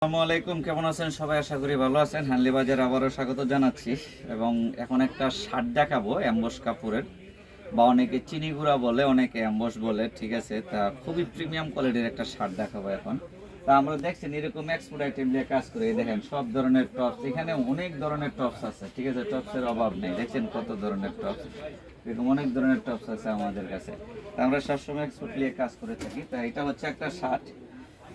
আসসালামু আলাইকুম, কেমন আছেন সবাই? আশা করি ভালো আছেন। হানলি বাজার আবারও স্বাগত জানাচ্ছি এবং এখন একটা শার্ট দেখাবো অ্যাম্বস কাপড়ের, বা অনেকে চিনি গুঁড়া বলে, অনেকে অ্যাম্বস বলে, ঠিক আছে। তা খুবই প্রিমিয়াম কোয়ালিটির একটা শার্ট দেখাবো এখন। তা আমরা দেখছেন এরকম এক্সপোর্ট আইটেম দিয়ে কাজ করে, এই দেখেন সব ধরনের টপস, এখানে অনেক ধরনের টপস আছে, ঠিক আছে। টপসের অভাব নেই, দেখছেন কত ধরনের টপস, এরকম অনেক ধরনের টপস আছে আমাদের কাছে। তা আমরা সবসময় এক্সপোর্ট নিয়ে কাজ করে থাকি। তা এটা হচ্ছে একটা শার্ট,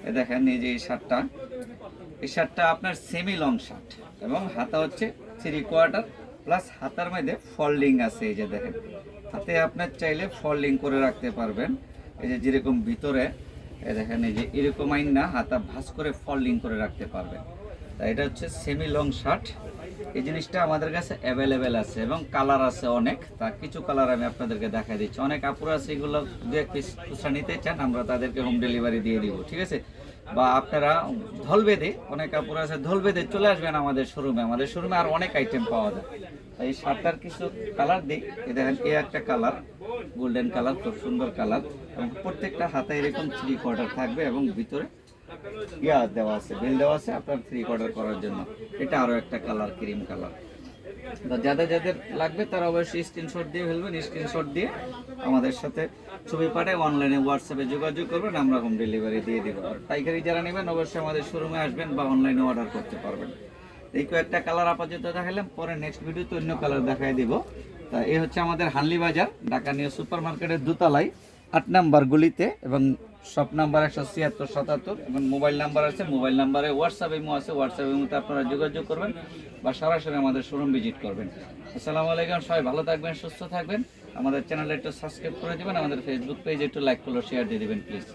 এ দেখেন এই যে এই শার্টটা আপনার সেমি লং শার্ট এবং হাতা হচ্ছে 3/4 প্লাস হাতার মধ্যে ফোল্ডিং আছে। এই যে দেখেন, হাতে আপনার চাইলে ফোল্ডিং করে রাখতে পারবেন। এই যে যেরকম ভিতরে এই দেখেন, এই যে এরকম আইন না, হাতা ভাঁজ করে ফোল্ডিং করে রাখতে পারবেন। তাই এটা হচ্ছে সেমি লং শার্ট। এই জিনিসটা আমাদের কাছে অ্যাভেলেবেল আছে এবং কালার আছে অনেক। তা কিছু কালার আমি আপনাদেরকে দেখাই দিচ্ছি। অনেক আপুরা আছে এগুলো দু এক পিস খুচরা নিতে চান, আমরা তাদেরকে হোম ডেলিভারি দিয়ে দিব, ঠিক আছে। বা আপনারা ধল বেঁধে, অনেক আপুরা আছে ধল বেঁধে চলে আসবেন আমাদের শোরুমে। আমাদের শোরুমে আর অনেক আইটেম পাওয়া যায়। এই শার্টটার কিছু কালার দিই, এই দেখেন এই একটা কালার, গোল্ডেন কালার, খুব সুন্দর কালার এবং প্রত্যেকটা হাতে এরকম 3/4 থাকবে এবং ভিতরে ইয়া দেওয়া আছে, বেল দেওয়া আছে আপনার 3/4 করার জন্য। এটা আরো একটা কালার, ক্রিম কালার। যাদের যাদের লাগবে তারা অবশ্যই স্ক্রিনশট দিয়ে ফেলবেন। স্ক্রিনশট দিয়ে আমাদের সাথে ছবি পাঠিয়ে অনলাইনে হোয়াটসঅ্যাপে যোগাযোগ করবেন, আমরা হোম ডেলিভারি দিয়ে দিব। আর পাইকারি যারা নেবেন অবশ্যই আমাদের শোরুমে আসবেন বা অনলাইনে অর্ডার করতে পারবেন। এই কয়েকটা কালার আপাতত দেখালাম, পরে নেক্সট ভিডিওতে অন্য কালার দেখাই দিব। তা এই হচ্ছে আমাদের হানলি বাজার, ঢাকা নিউ সুপার মার্কেটের দোতলায় 8 নাম্বার গলিতে, এবং শপ নাম্বার 176-77 এবং মোবাইল নাম্বার আছে। মোবাইল নাম্বারে হোয়াটসঅ্যাপ ইমো আছে, হোয়াটসঅ্যাপ ইমোতে আপনারা যোগাযোগ করবেন বা সরাসরি আমাদের শোরুম ভিজিট করবেন। আসসালামু আলাইকুম, সবাই ভালো থাকবেন, সুস্থ থাকবেন। আমাদের চ্যানেলে একটু সাবস্ক্রাইব করে দেবেন, আমাদের ফেসবুক পেজে একটু লাইক ফলো শেয়ার দিয়ে দেবেন প্লিজ।